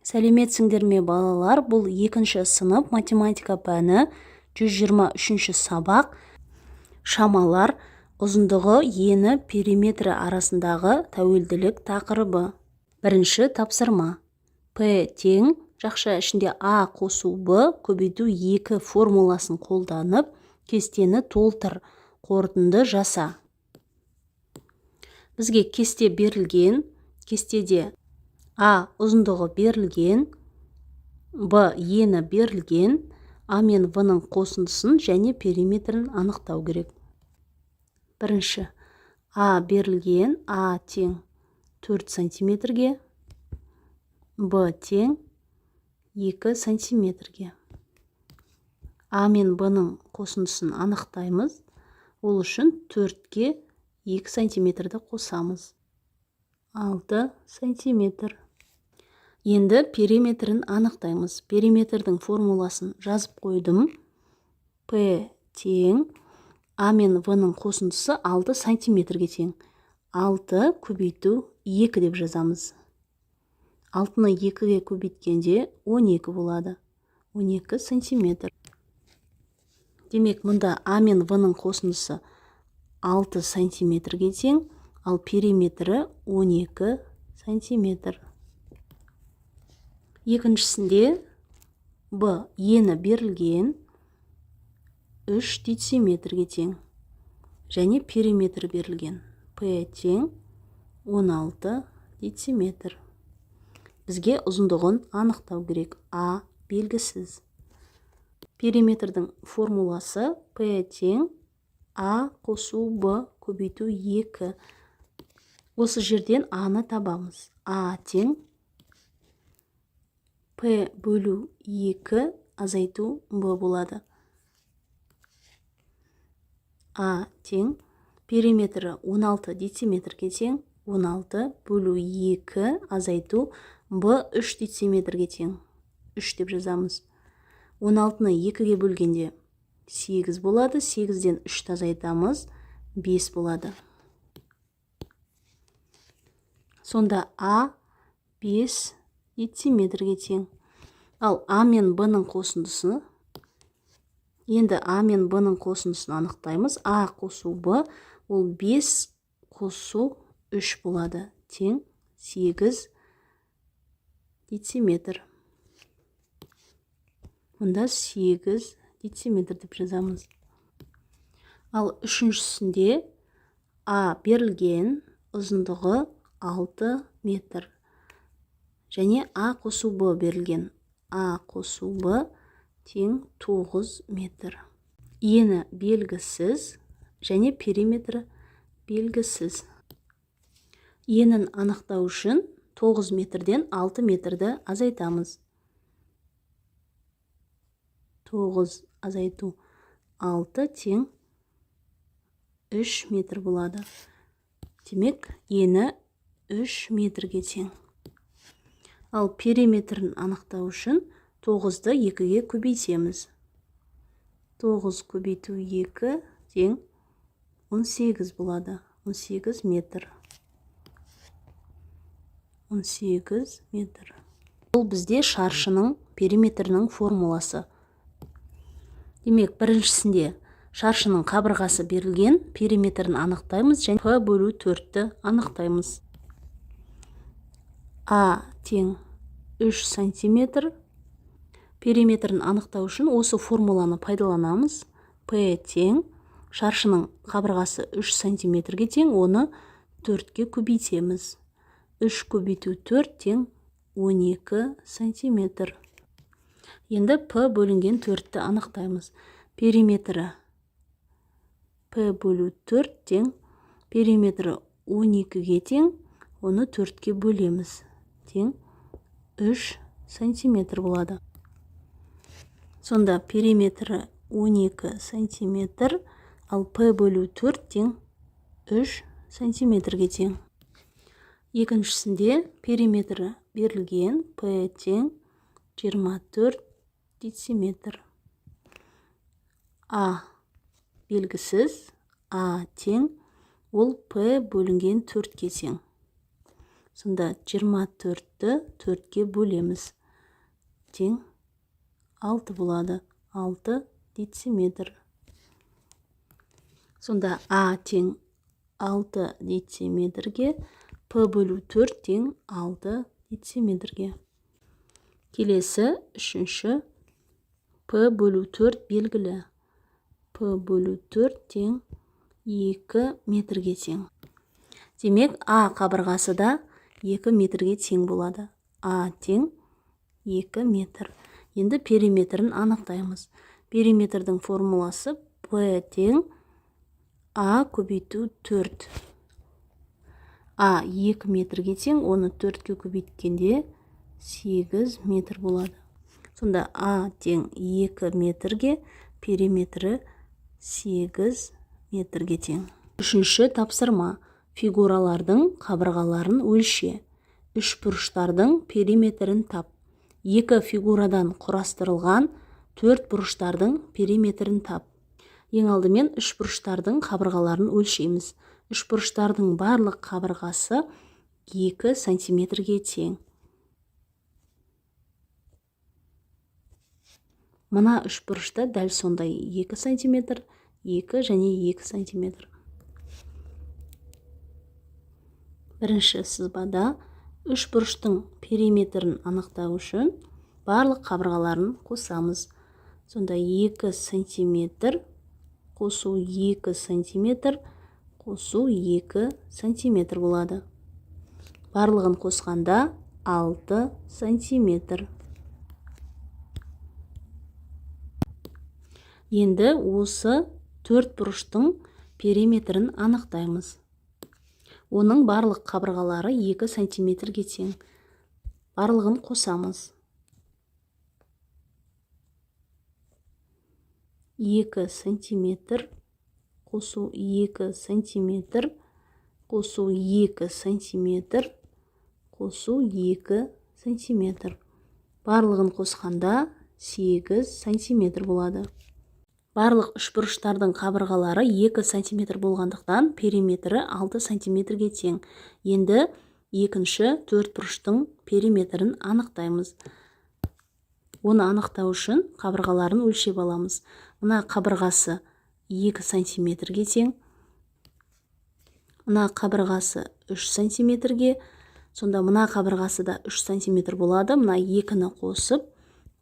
Сәлеметсіңдер ме балалар? Бұл 2-ші сынып математика пәні 123-ші сабақ. Шамалар, ұзындығы, ені, периметрі арасындағы тәуелділік тақырыбы. Бірінші тапсырма. П тең, жақша ішінде А қосу Б көбейту 2 формуласын қолданып, кестені толтыр, қорытынды жаса. Бізге кесте берілген, кестеде А ұзындығы берілген, Б ені берілген, А мен В-ның қосындысын және периметрін анықтау керек. Бірінші, А берілген, А тең 4 сантиметрге, Б тең 2 сантиметрге. А мен Б-ның қосындысын анықтаймыз. Ол үшін 4-ке 2 сантиметрді қосамыз. 6 сантиметр. Енді периметрін анықтаймыз. Периметрдің формуласын жазып қойдым. П тең, А мен В-ның қосындысы 6 сантиметрге тең. 6 көбейту 2 деп жазамыз. 6-ны 2-ге көбейткенде 12 болады. 12 сантиметр. Демек, мұнда А мен В-ның қосындысы 6 сантиметрге тең, ал периметрі 12 сантиметр. Екіншісінде Б ені берілген 3 дециметрге тең және периметр берілген. П тең 16 дециметр. Бізге ұзындығын анықтау керек. А белгісіз. Периметрдің формуласы П тең А қосу Б көбейту 2. Осы жерден А-ны табамыз. А тең П бөлу 2 азайту Б болады. А тең периметрі 16 дециметрге тең, 16 бөлу 2 азайту Б 3 дециметрге тең. 3 деп жазамыз. 16-ны 2-ге бөлгенде 8 болады. 8-ден 3 азайтамыз. 5 болады. Сонда А 5 дециметрге тең. Ал А мен Б-ның қосындысын, енді А мен Б-ның қосындысын анықтаймыз. А қосу Б, ол 5 қосу 3 болады. Тең 8 дециметр. Мұнда 8 дециметр деп жазамыз. Ал үшіншісінде А берілген, ұзындығы 6 метр. Және А қосу Б берілген. А қосу Б тең 9 метр. Ені белгісіз және периметрі белгісіз. Енін анықтау үшін 9 метрден 6 метрді азайтамыз. 9 азайту 6 тең 3 метр болады. Демек, ені 3 метрге тең. Ал периметрін анықтау үшін 9-ды 2-ге көбейтеміз. 9 көбейту 2 тең 18 болады. 18 метр. 18 метр. Бұл бізде шаршының периметрінің формуласы. Демек, біріншісінде шаршының қабырғасы берілген, периметрін анықтаймыз және П бөлу 4-ті анықтаймыз. А тең 3 сантиметр. Периметрін анықтау үшін осы формуланы пайдаланамыз. П тең шаршының қабырғасы 3 сантиметрге тең, оны 4-ке көбейтеміз. 3 көбейту 4 тең 12 сантиметр. Енді П бөлінген 4-ті анықтаймыз. Периметрі П бөлу 4 тең, периметрі 12-ге тең, оны 4-ке бөлеміз. Тең 3 сантиметр болады. Сонда периметрі 12 сантиметр, ал П бөлу 4 тең 3 сантиметрге тең. Екіншісінде периметрі берілген, П тең 24 дециметр. А белгісіз, А тең, ол П бөлінген 4-ке тең. Сонда 24-ті 4-ке бөлеміз. тең 6 болады. 6 дециметр. Сонда А тең 6 дециметрге, П бөлу 4 тең 6 дециметрге. Келесі үшінші, П бөлу 4 белгілі. П бөлу 4 тең 2 метрге тең. Демек, А қабырғасы да 2 метрге тең болады. А тең 2 метр. Енді периметрін анықтаймыз. Периметрдің формуласы П тең А көбейту 4. А 2 метрге тең, оны 4-ке көбейткенде 8 метр болады. Сонда А тең 2 метрге, периметрі 8 метрге тең. Үшінші тапсырма. Фигуралардың қабырғаларын өлше. Үш бұрыштардың периметрін тап. Екі фигурадан құрастырылған 4 бұрыштардың периметрін тап. Ең алдымен үш бұрыштардың қабырғаларын өлшейміз. Үш бұрыштардың барлық қабырғасы 2 сантиметрге тең. Мына үш бұрышта дәл сондай 2 сантиметр, 2 және 2 сантиметр. Бірінші сызбада үш бұрыштың периметрін анықтау үшін барлық қабырғаларын қосамыз. Сонда 2 сантиметр, қосу 2 сантиметр, қосу 2 сантиметр болады. Барлығын қосқанда 6 сантиметр. Енді осы 4 бұрыштың периметрін анықтаймыз. Оның барлық қабырғалары 2 сантиметрге тең. Барлығын қосамыз. 2 сантиметр, қосу 2 сантиметр, қосу 2 сантиметр, қосу 2 сантиметр. Барлығын қосқанда 8 сантиметр болады. Барлық үш бұрыштардың қабырғалары 2 сантиметр болғандықтан периметрі 6 сантиметрге тең. Енді екінші 4 бұрыштың периметрін анықтаймыз. Оны анықтау үшін қабырғаларын өлшеп аламыз. Мына қабырғасы 2 сантиметрге тең. Мына қабырғасы 3 сантиметрге. Сонда мына қабырғасы да 3 сантиметр болады. Мына 2-ні қосып,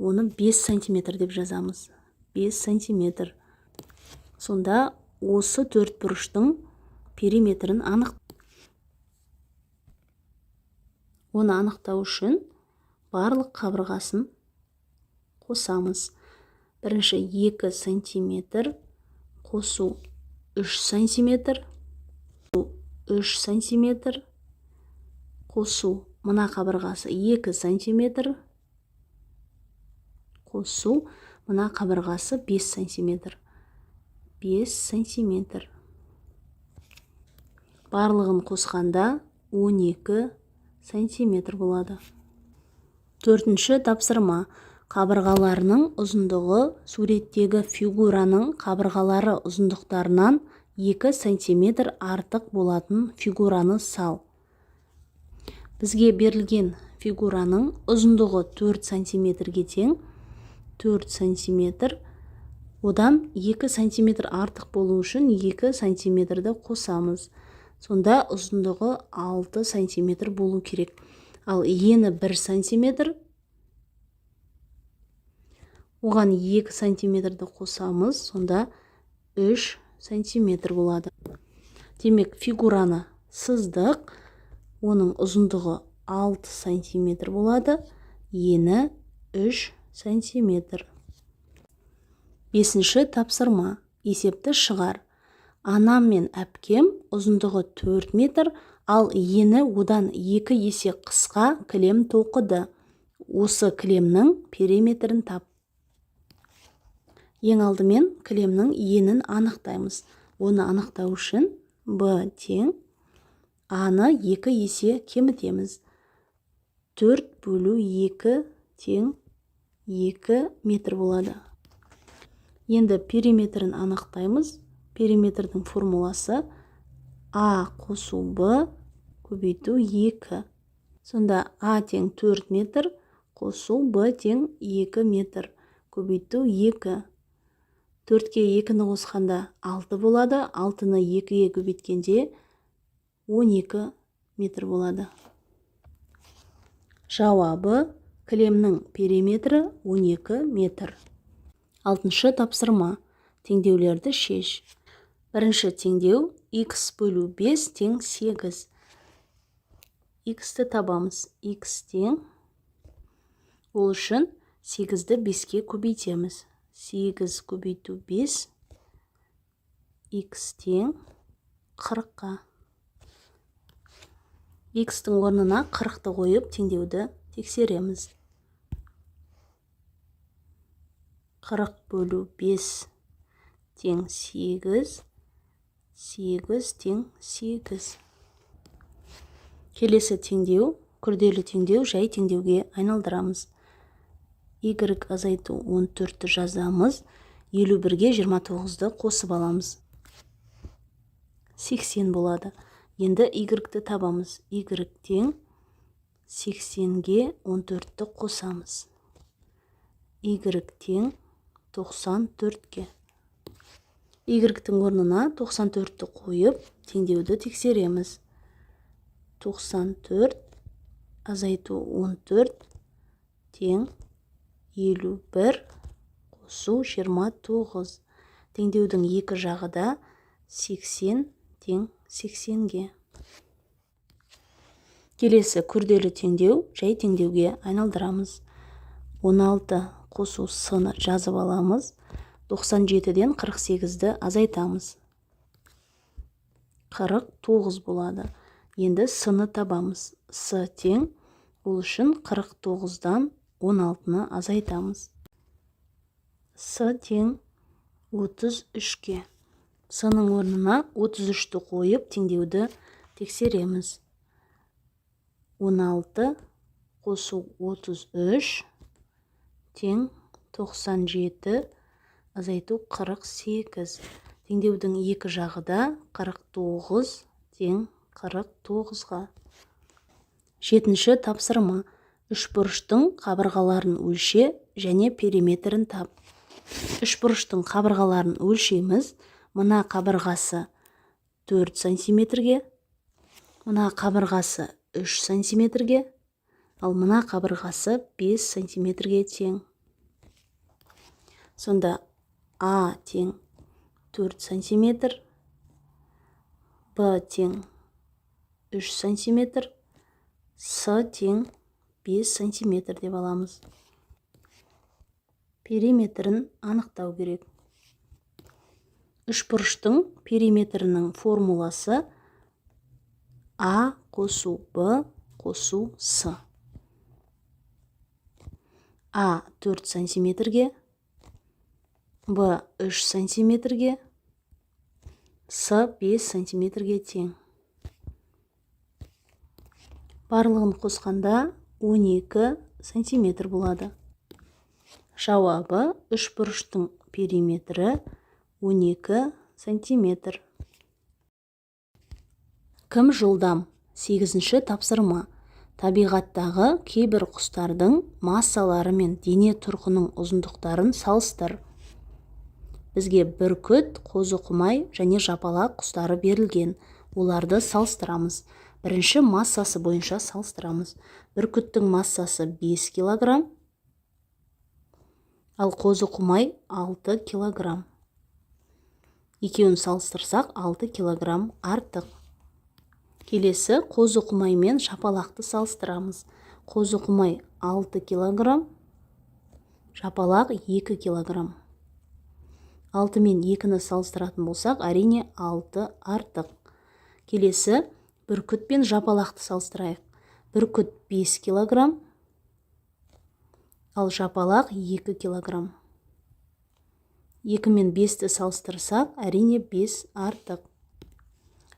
оны 5 сантиметр деп жазамыз. 5 сантиметр. Сонда осы 4 бұрыштың периметрін Оны анықтау үшін барлық қабырғасын қосамыз. Бірінші 2 сантиметр, қосу 3 сантиметр, 3 сантиметр, қосу мына қабырғасы 2 сантиметр, қосу мына қабырғасы 5 сантиметр. 5 сантиметр. Барлығын қосқанда 12 сантиметр болады. Төртінші тапсырма. Қабырғаларының ұзындығы суреттегі фигураның қабырғалары ұзындықтарынан 2 сантиметр артық болатын фигураны сал. Бізге берілген фигураның ұзындығы 4 сантиметрге тең. 4 сантиметр. Одан 2 сантиметр артық болу үшін 2 сантиметрді қосамыз. Сонда ұзындығы 6 сантиметр болу керек. Ал ені 1 сантиметр. Оған 2 сантиметрді қосамыз. Сонда 3 сантиметр болады. Демек, фигураны сыздық. Оның ұзындығы 6 сантиметр болады. Ені 3 сантиметр. Бесінші тапсырма. Есепті шығар. Анам мен әпкем ұзындығы 4 метр, ал ені одан 2 есе қысқа кілем тоқыды. Осы кілемнің периметрін тап. Ең алдымен кілемнің енін анықтаймыз. Оны анықтау үшін Б тең Аны 2 есе кемітеміз. 4 бөлу 2 тең 2 метр болады. Енді периметрін анықтаймыз. Периметрдің формуласы А қосу Б көбейту 2. Сонда А тең 4 метр, қосу b тең 2 метр. Көбейту 2. 4-ке 2-ні қосқанда 6 болады. 6-ны 2-ге көбейткенде 12 метр болады. Жауабы кілемнің периметрі 12 метр. 6-шы тапсырма. Теңдеулерді шеш. Бірінші теңдеу x бөлу 5 тең 8. X-ті табамыз. X тең. Ол үшін 8-ді 5-ке көбейтеміз. 8 көбейту 5. X тең 40-қа. X-тің орнына 40-ты қойып теңдеуді тексереміз. 40 бөлу 5 тең 8. 8 тең 8. Келесі теңдеу, күрделі теңдеу, жай теңдеуге айналдырамыз. Y азайту 14-ті жазамыз. 51-ге 29-ды қосып аламыз. 80 болады. Енді Y-ті табамыз. Y тең 80-ге 14-ті қосамыз. Y тең 94-ке. Y-тің орнына 94-ті қойып, теңдеуді тексереміз. 94 азайту 14 тең 51 қосу 29. Теңдеудің екі жағы да 80 тең 80-ге. Келесі күрделі теңдеу, жай теңдеуге айналдырамыз. 16 қосу с-ны жазып аламыз. 97-ден 48-ді азайтамыз. 49 болады. Енді с-ны табамыз. С тең, ол үшін 49-дан 16-ны азайтамыз. С тең 33-ке. С-ның орнына 33-ті қойып, теңдеуді тексереміз. 16 қосу 33 тең 97 азайту 48. Теңдеудің екі жағы да 49 тең 49-ға. 7-ші тапсырма. Үшбұрыштың қабырғаларын өлше және периметрін тап. Үшбұрыштың қабырғаларын өлшейміз. Мына қабырғасы 4 сантиметрге, мына қабырғасы 3 сантиметрге, ал мына қабырғасы 5 сантиметрге тең. Сонда А тең 4 сантиметр, Б тең 3 сантиметр, С тең 5 сантиметр деп аламыз. Периметрін анықтау керек. Үшбұрыштың периметрінің формуласы А қосу Б қосу С. А 4 сантиметрге, Б 3 сантиметрге, С 5 сантиметрге тең. Барлығын қосқанда 12 сантиметр болады. Жауабы үшбұрыштың периметрі 12 сантиметр. Кім жылдам? 8-ші тапсырма. Табиғаттағы кейбір құстардың массалары мен дене тұрқының ұзындықтарын салыстыр. Бізге бүркіт, қозықұмай және жапалақ құстары берілген. Оларды салыстырамыз. Бірінші массасы бойынша салыстырамыз. Бүркіттің массасы 5 килограмм, ал қозықұмай 6 килограмм. Екеуін салыстырсақ 6 килограмм артық. Келесі қозықұмай мен жапалақты салыстырамыз. Қозықұмай 6 килограмм, жапалақ 2 килограмм. 6 мен 2-ні салыстыратын болсақ, әрине 6 артық. Келесі бүркіт пен жапалақты салыстырайық. Бүркіт 5 килограмм, ал жапалақ 2 килограмм. 2 мен 5-ті салыстырсақ, әрине 5 артық.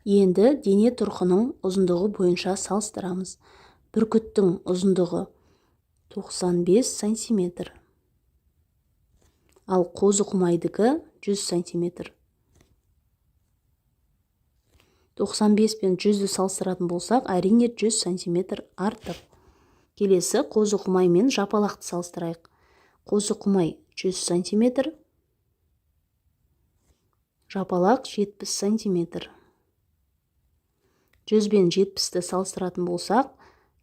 Енді дене тұрқының ұзындығы бойынша салыстырамыз. Бүркіттің ұзындығы 95 сантиметр. Ал қозықұмайдікі 100 сантиметр. 95 пен 100-ді салыстыратын болсақ, әрине 100 сантиметр артық. Келесі қозықұмай мен жапалақты салыстырайық. Қозықұмай 100 см, жапалақ 70 см. 100 бен 70-ті салыстыратын болсақ,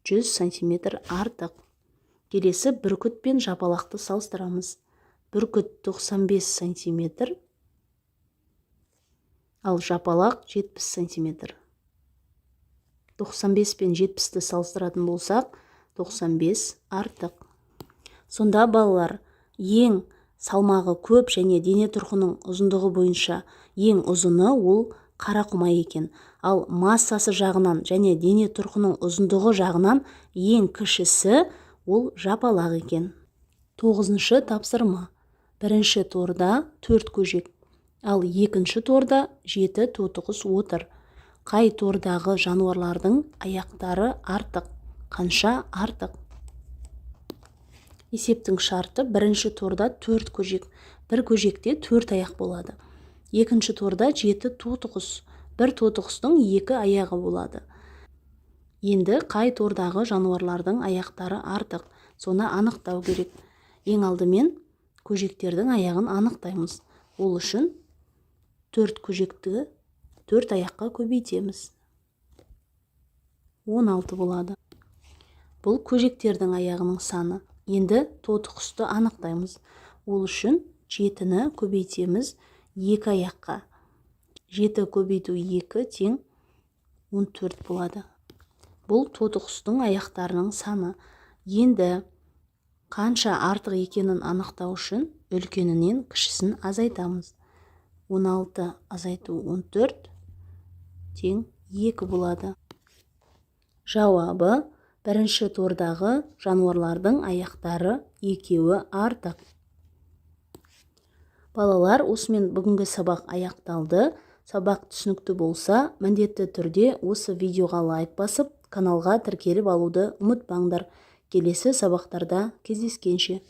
100 см артық. Келесі бүркіт пен жапалақты салыстырамыз. Бүркіт 95 см, ал жапалақ 70 см. 95 пен 70-ті салыстыратын болсақ, 95 артық. Сонда балалар, ең салмағы көп және дене тұрқының ұзындығы бойынша ең ұзыны ол қарақұмай екен. Ал массасы жағынан және дене тұрқының ұзындығы жағынан ең кішісі ол жапалақ екен. 9-шы тапсырма. Бірінші торда 4 көжек, ал екінші торда 7 тотықұс отыр. Қай тордағы жануарлардың аяқтары артық? Қанша артық? Есептің шарты: бірінші торда 4 көжек, бір көжекте 4 аяқ болады. Екінші торда 7 тотықұс, бір тотықұстың 2 аяғы болады. Енді қай тордағы жануарлардың аяқтары артық? Соны анықтау керек. Ең алдымен көжектердің аяғын анықтаймыз. Ол үшін 4 көжекті 4 аяққа көбейтеміз. 16 болады. Бұл көжектердің аяғының саны. Енді тотықұсты анықтаймыз. Ол үшін 7-ні көбейтеміз 2 аяққа. 7 көбейту 2 тең 14 болады. Бұл тотықұстың аяқтарының саны. Енді қанша артық екенін анықтау үшін үлкенінен кішісін азайтамыз. 16 азайту 14 тең 2 болады. Жауабы: бірінші тордағы жануарлардың аяқтары екеуі артық. Балалар, осымен бүгінгі сабақ аяқталды. Сабақ түсінікті болса, міндетті түрде осы видеоға лайк басып, каналға тіркеліп алуды ұмытпаңдар. Келесі сабақтарда кездескенше.